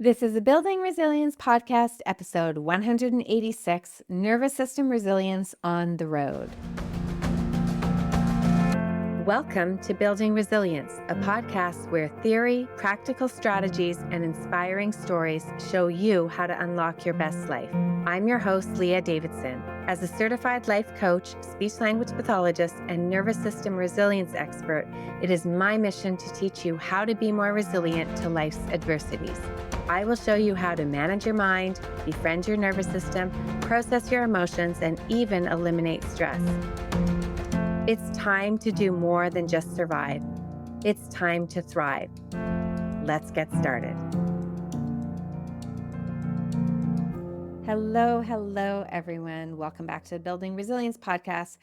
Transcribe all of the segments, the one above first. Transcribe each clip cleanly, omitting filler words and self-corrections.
This is a Building Resilience podcast, episode 186, Nervous System Resilience on the Road. Welcome to Building Resilience, a podcast where theory, practical strategies, and inspiring stories show you how to unlock your best life. I'm your host, Leah Davidson. As a certified life coach, speech-language pathologist, and nervous system resilience expert, it is my mission to teach you how to be more resilient to life's adversities. I will show you how to manage your mind, befriend your nervous system, process your emotions, and even eliminate stress. It's time to do more than just survive. It's time to thrive. Let's get started. Hello, everyone. Welcome back to the Building Resilience podcast.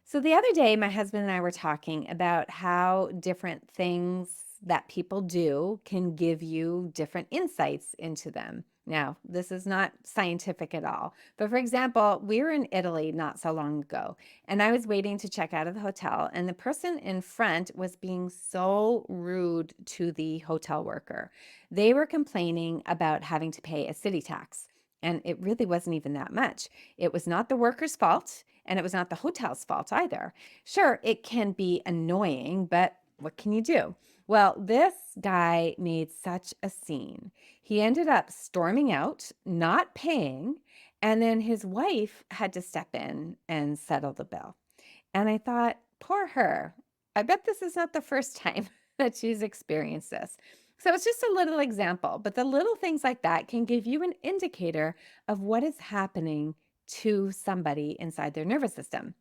So the other day, my husband and I were talking about how different things that people do can give you different insights into them. Now, this is not scientific at all. But for example, we were in Italy not so long ago, and I was waiting to check out of the hotel, and the person in front was being so rude to the hotel worker. They were complaining about having to pay a city tax, and it really wasn't even that much. It was not the worker's fault, and it was not the hotel's fault either. Sure, it can be annoying, but what can you do? Well, this guy made such a scene. He ended up storming out, not paying, and then his wife had to step in and settle the bill. And I thought, poor her. I bet this is not the first time that she's experienced this. So it's just a little example, but the little things like that can give you an indicator of what is happening to somebody inside their nervous system.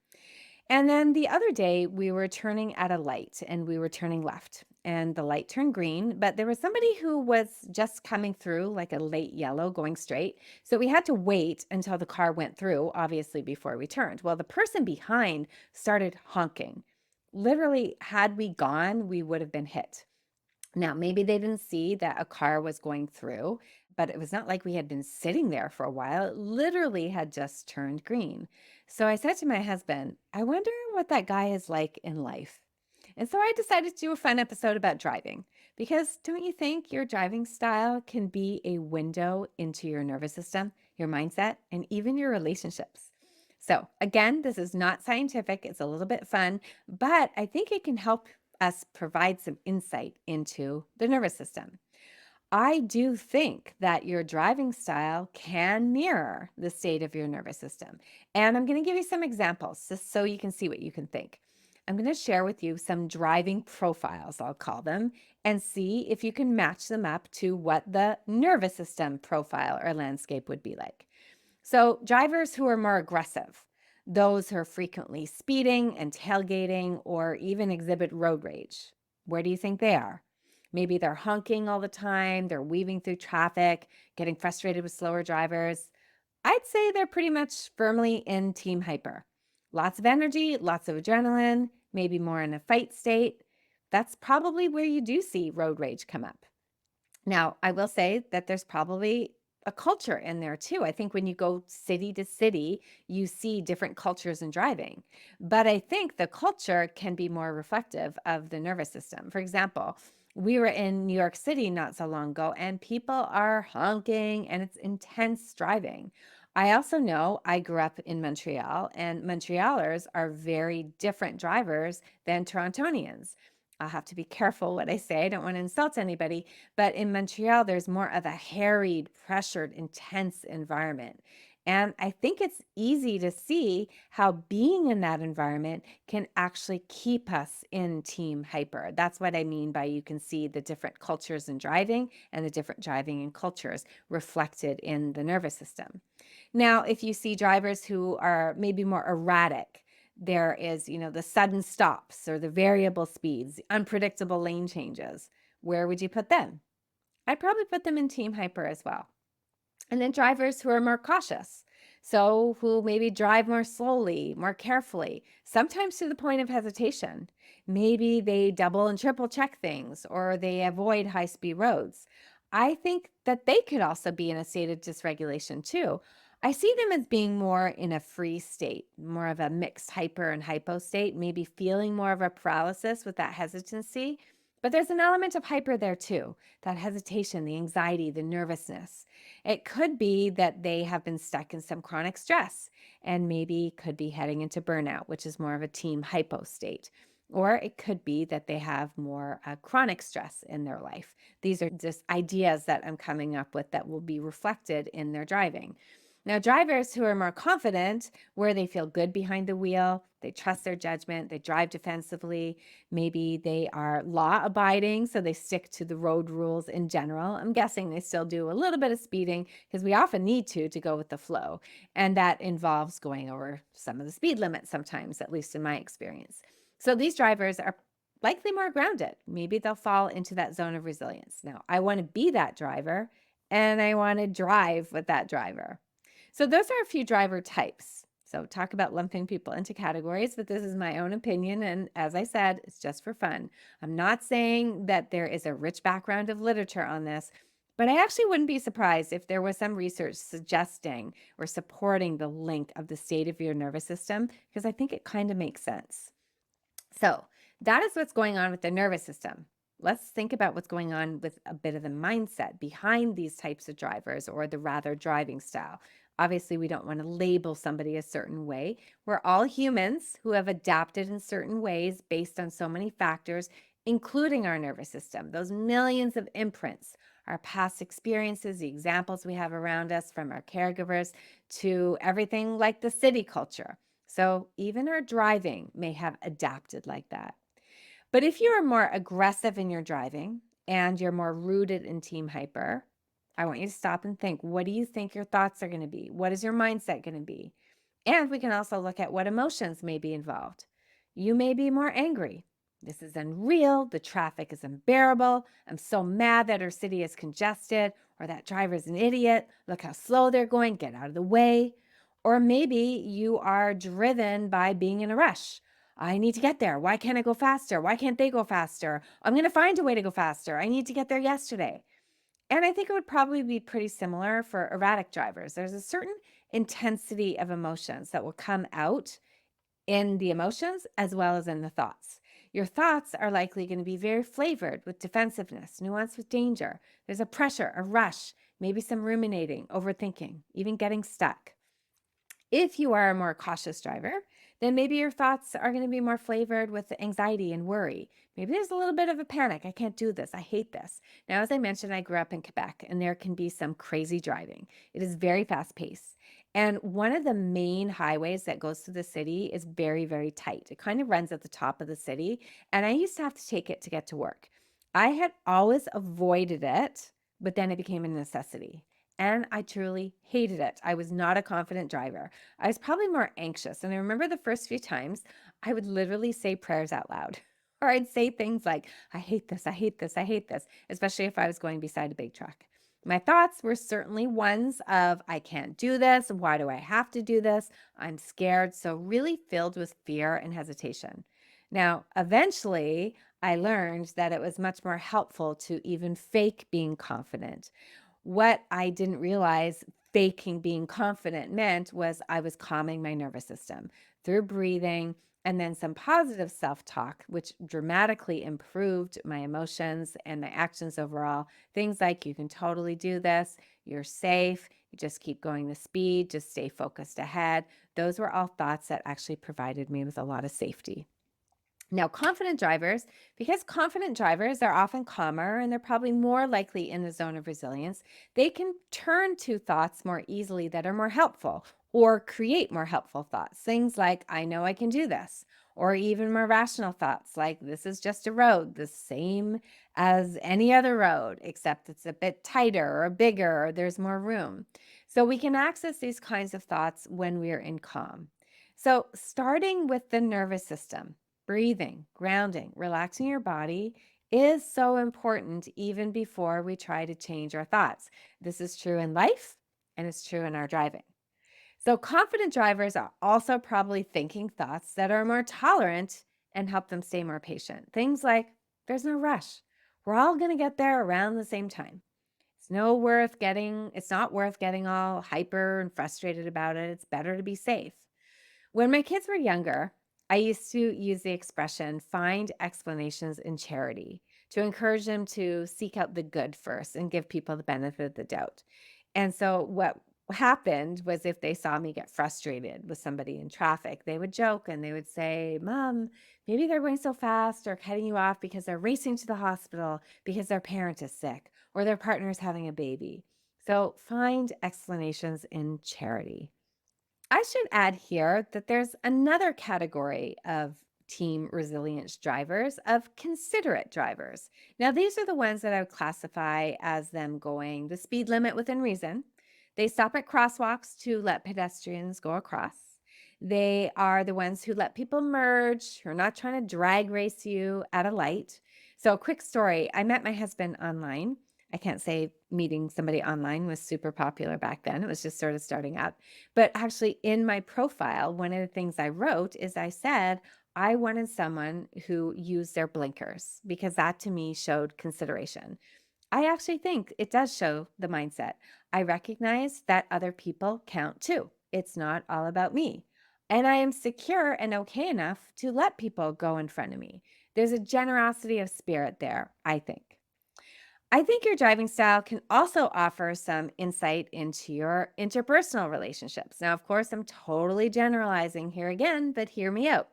And then the other day, we were turning at a light and we were turning left, and the light turned green, but there was somebody who was just coming through like a late yellow going straight. So we had to wait until the car went through, obviously, before we turned. Well, the person behind started honking. Literally, had we gone, we would have been hit. Now, maybe they didn't see that a car was going through, but it was not like we had been sitting there for a while. It literally had just turned green. So I said to my husband, I wonder what that guy is like in life. And so I decided to do a fun episode about driving because don't you think your driving style can be a window into your nervous system, your mindset, and even your relationships? So again, this is not scientific. It's a little bit fun, but I think it can help us provide some insight into the nervous system. I do think that your driving style can mirror the state of your nervous system. And I'm going to give you some examples just so you can see what you can think. I'm going to share with you some driving profiles, I'll call them, and see if you can match them up to what the nervous system profile or landscape would be like. So, drivers who are more aggressive, those who are frequently speeding and tailgating or even exhibit road rage, where do you think they are? Maybe they're honking all the time, they're weaving through traffic, getting frustrated with slower drivers. I'd say they're pretty much firmly in team hyper. Lots of energy, lots of adrenaline, maybe more in a fight state. That's probably where you do see road rage come up. Now, I will say that there's probably a culture in there too. I think when you go city to city, you see different cultures in driving. But I think the culture can be more reflective of the nervous system. For example, we were in New York City not so long ago, and people are honking and it's intense driving. I also know I grew up in Montreal, and Montrealers are very different drivers than Torontonians. I'll have to be careful what I say. I don't want to insult anybody, but in Montreal, there's more of a harried, pressured, intense environment. And I think it's easy to see how being in that environment can actually keep us in team hyper. That's what I mean by you can see the different cultures in driving and the different driving and cultures reflected in the nervous system. Now, if you see drivers who are maybe more erratic, there is, the sudden stops or the variable speeds, the unpredictable lane changes. Where would you put them? I'd probably put them in team hyper as well. And then drivers who are more cautious. So who maybe drive more slowly, more carefully, sometimes to the point of hesitation. Maybe they double and triple check things or they avoid high-speed roads. I think that they could also be in a state of dysregulation too. I see them as being more in a free state, more of a mixed hyper and hypo state, maybe feeling more of a paralysis with that hesitancy. But there's an element of hyper there too, that hesitation, the anxiety, the nervousness. It could be that they have been stuck in some chronic stress and maybe could be heading into burnout, which is more of a team hypo state. Or it could be that they have more chronic stress in their life. These are just ideas that I'm coming up with that will be reflected in their driving. Now, drivers who are more confident, where they feel good behind the wheel, they trust their judgment, they drive defensively, maybe they are law abiding, so they stick to the road rules in general. I'm guessing they still do a little bit of speeding because we often need to go with the flow. And that involves going over some of the speed limits sometimes, at least in my experience. So these drivers are likely more grounded. Maybe they'll fall into that zone of resilience. Now, I want to be that driver and I want to drive with that driver. So those are a few driver types. So talk about lumping people into categories, but this is my own opinion. And as I said, it's just for fun. I'm not saying that there is a rich background of literature on this, but I actually wouldn't be surprised if there was some research suggesting or supporting the link of the state of your nervous system, because I think it kind of makes sense. So that is what's going on with the nervous system. Let's think about what's going on with a bit of the mindset behind these types of drivers or the rather driving style. Obviously, we don't want to label somebody a certain way. We're all humans who have adapted in certain ways based on so many factors, including our nervous system, those millions of imprints, our past experiences, the examples we have around us from our caregivers to everything like the city culture. So even our driving may have adapted like that. But if you're more aggressive in your driving and you're more rooted in team hyper, I want you to stop and think, what do you think your thoughts are going to be? What is your mindset going to be? And we can also look at what emotions may be involved. You may be more angry. This is unreal. The traffic is unbearable. I'm so mad that our city is congested, or that driver's an idiot. Look how slow they're going. Get out of the way. Or maybe you are driven by being in a rush. I need to get there. Why can't I go faster? Why can't they go faster? I'm going to find a way to go faster. I need to get there yesterday. And I think it would probably be pretty similar for erratic drivers. There's a certain intensity of emotions that will come out in the emotions as well as in the thoughts. Your thoughts are likely going to be very flavored with defensiveness, nuanced with danger. There's a pressure, a rush, maybe some ruminating, overthinking, even getting stuck. If you are a more cautious driver, then maybe your thoughts are going to be more flavored with anxiety and worry. Maybe there's a little bit of a panic. I can't do this. I hate this. Now, as I mentioned, I grew up in Quebec and there can be some crazy driving. It is very fast paced. And one of the main highways that goes through the city is very, very tight. It kind of runs at the top of the city. And I used to have to take it to get to work. I had always avoided it, but then it became a necessity. And I truly hated it. I was not a confident driver. I was probably more anxious. And I remember the first few times I would literally say prayers out loud. Or I'd say things like, I hate this, I hate this, I hate this, especially if I was going beside a big truck. My thoughts were certainly ones of, I can't do this. Why do I have to do this? I'm scared. So, really filled with fear and hesitation. Now, eventually, I learned that it was much more helpful to even fake being confident. What I didn't realize faking being confident meant was I was calming my nervous system through breathing and then some positive self talk, which dramatically improved my emotions and my actions overall. Things like, you can totally do this, you're safe, you just keep going the speed, just stay focused ahead. Those were all thoughts that actually provided me with a lot of safety. Now, because confident drivers are often calmer and they're probably more likely in the zone of resilience, they can turn to thoughts more easily that are more helpful or create more helpful thoughts. Things like, I know I can do this, or even more rational thoughts like, this is just a road, the same as any other road, except it's a bit tighter or bigger, or there's more room. So we can access these kinds of thoughts when we are in calm. So, starting with the nervous system, breathing, grounding, relaxing your body is so important even before we try to change our thoughts. This is true in life and it's true in our driving. So, confident drivers are also probably thinking thoughts that are more tolerant and help them stay more patient. Things like, there's no rush. We're all going to get there around the same time. It's not worth getting all hyper and frustrated about it. It's better to be safe. When my kids were younger, I used to use the expression find explanations in charity to encourage them to seek out the good first and give people the benefit of the doubt. And so what happened was if they saw me get frustrated with somebody in traffic, they would joke and they would say, "Mom, maybe they're going so fast or cutting you off because they're racing to the hospital because their parent is sick or their partner is having a baby." So find explanations in charity. I should add here that there's another category of team resilience drivers of considerate drivers. Now, these are the ones that I would classify as them going the speed limit within reason. They stop at crosswalks to let pedestrians go across. They are the ones who let people merge, who are not trying to drag race you at a light. So, quick story, I met my husband online. I can't say meeting somebody online was super popular back then. It was just sort of starting out. But actually, in my profile, one of the things I wrote is I said I wanted someone who used their blinkers because that to me showed consideration. I actually think it does show the mindset. I recognize that other people count too. It's not all about me. And I am secure and okay enough to let people go in front of me. There's a generosity of spirit there, I think. I think your driving style can also offer some insight into your interpersonal relationships. Now, of course, I'm totally generalizing here again, but hear me out.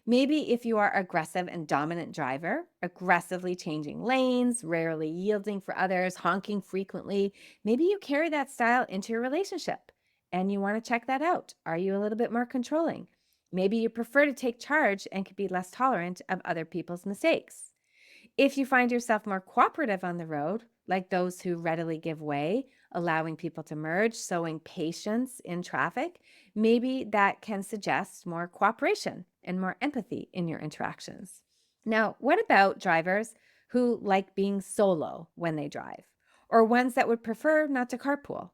Maybe if you are aggressive and dominant driver, aggressively changing lanes, rarely yielding for others, honking frequently, maybe you carry that style into your relationship and you want to check that out. Are you a little bit more controlling? Maybe you prefer to take charge and could be less tolerant of other people's mistakes. If you find yourself more cooperative on the road, like those who readily give way, allowing people to merge, showing patience in traffic, maybe that can suggest more cooperation and more empathy in your interactions. Now, what about drivers who like being solo when they drive, or ones that would prefer not to carpool?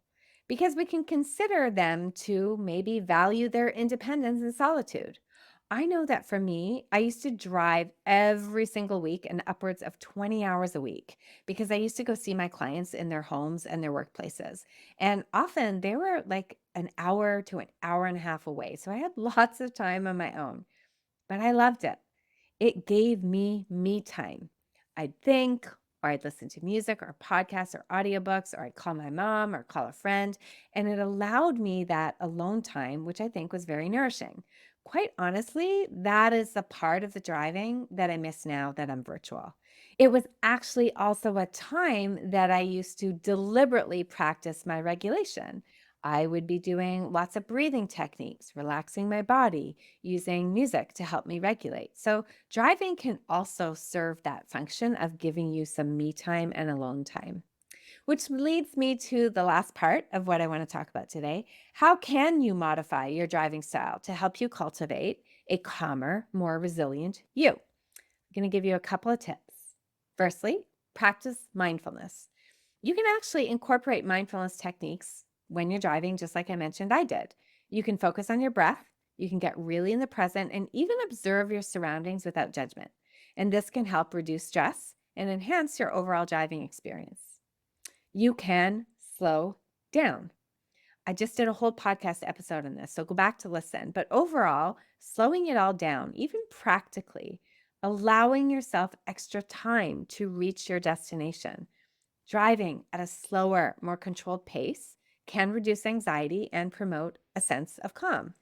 Because we can consider them to maybe value their independence and solitude. I know that for me, I used to drive every single week and upwards of 20 hours a week because I used to go see my clients in their homes and their workplaces. And often they were like an hour to an hour and a half away. So I had lots of time on my own, but I loved it. It gave me time. I'd think, or I'd listen to music or podcasts or audiobooks, or I'd call my mom or call a friend. And it allowed me that alone time, which I think was very nourishing. Quite honestly, that is the part of the driving that I miss now that I'm virtual. It was actually also a time that I used to deliberately practice my regulation. I would be doing lots of breathing techniques, relaxing my body, using music to help me regulate. So, driving can also serve that function of giving you some me time and alone time. Which leads me to the last part of what I want to talk about today. How can you modify your driving style to help you cultivate a calmer, more resilient you? I'm going to give you a couple of tips. Firstly, practice mindfulness. You can actually incorporate mindfulness techniques when you're driving, just like I mentioned I did. You can focus on your breath, you can get really in the present, and even observe your surroundings without judgment. And this can help reduce stress and enhance your overall driving experience. You can slow down. I just did a whole podcast episode on this, so go back to listen. But overall, slowing it all down, even practically, allowing yourself extra time to reach your destination. Driving at a slower, more controlled pace can reduce anxiety and promote a sense of calm.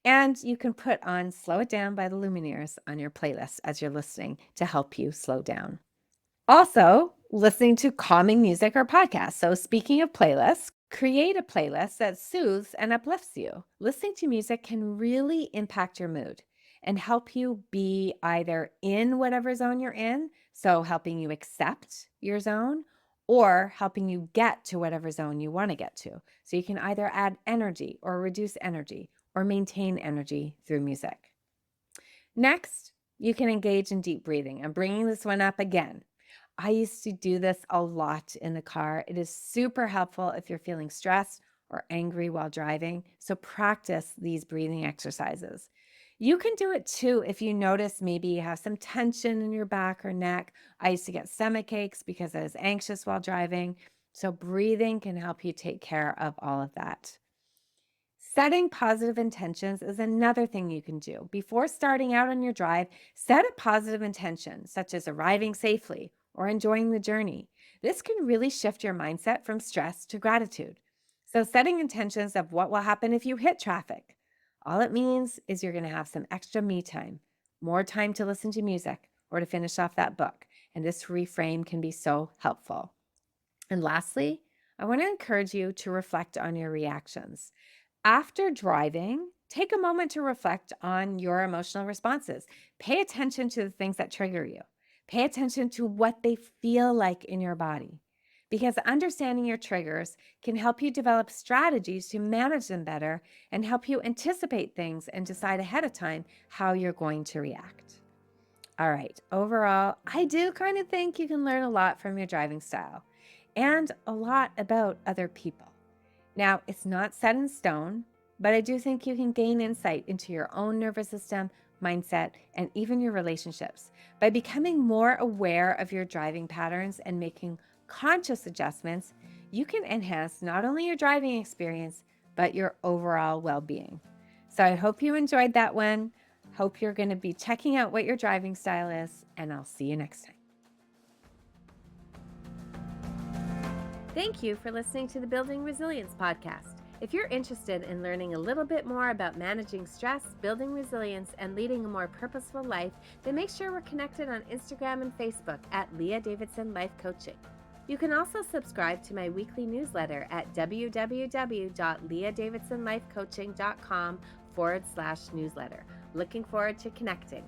And you can put on Slow It Down by the Lumineers on your playlist as you're listening to help you slow down. Also, listening to calming music or podcasts. So, speaking of playlists, create a playlist that soothes and uplifts you. Listening to music can really impact your mood and help you be either in whatever zone you're in, so helping you accept your zone, or helping you get to whatever zone you want to get to. So, you can either add energy or reduce energy or maintain energy through music. Next, you can engage in deep breathing. I'm bringing this one up again. I used to do this a lot in the car. It is super helpful if you're feeling stressed or angry while driving. So practice these breathing exercises. You can do it too if you notice maybe you have some tension in your back or neck. I used to get stomach aches because I was anxious while driving. So breathing can help you take care of all of that. Setting positive intentions is another thing you can do. Before starting out on your drive, set a positive intention, such as arriving safely or enjoying the journey. This can really shift your mindset from stress to gratitude. So, setting intentions of what will happen if you hit traffic. All it means is you're going to have some extra me time, more time to listen to music or to finish off that book. And this reframe can be so helpful. And lastly, I want to encourage you to reflect on your reactions. After driving, take a moment to reflect on your emotional responses. Pay attention to the things that trigger you. Pay attention to what they feel like in your body. Because understanding your triggers can help you develop strategies to manage them better and help you anticipate things and decide ahead of time how you're going to react. All right, overall, I do kind of think you can learn a lot from your driving style and a lot about other people. Now, it's not set in stone, but I do think you can gain insight into your own nervous system, mindset, and even your relationships. By becoming more aware of your driving patterns and making conscious adjustments, you can enhance not only your driving experience, but your overall well being. So I hope you enjoyed that one. Hope you're going to be checking out what your driving style is, and I'll see you next time. Thank you for listening to the Building Resilience podcast. If you're interested in learning a little bit more about managing stress, building resilience, and leading a more purposeful life, then make sure we're connected on Instagram and Facebook at Leah Davidson Life Coaching. You can also subscribe to my weekly newsletter at www.leahdavidsonlifecoaching.com/newsletter. Looking forward to connecting.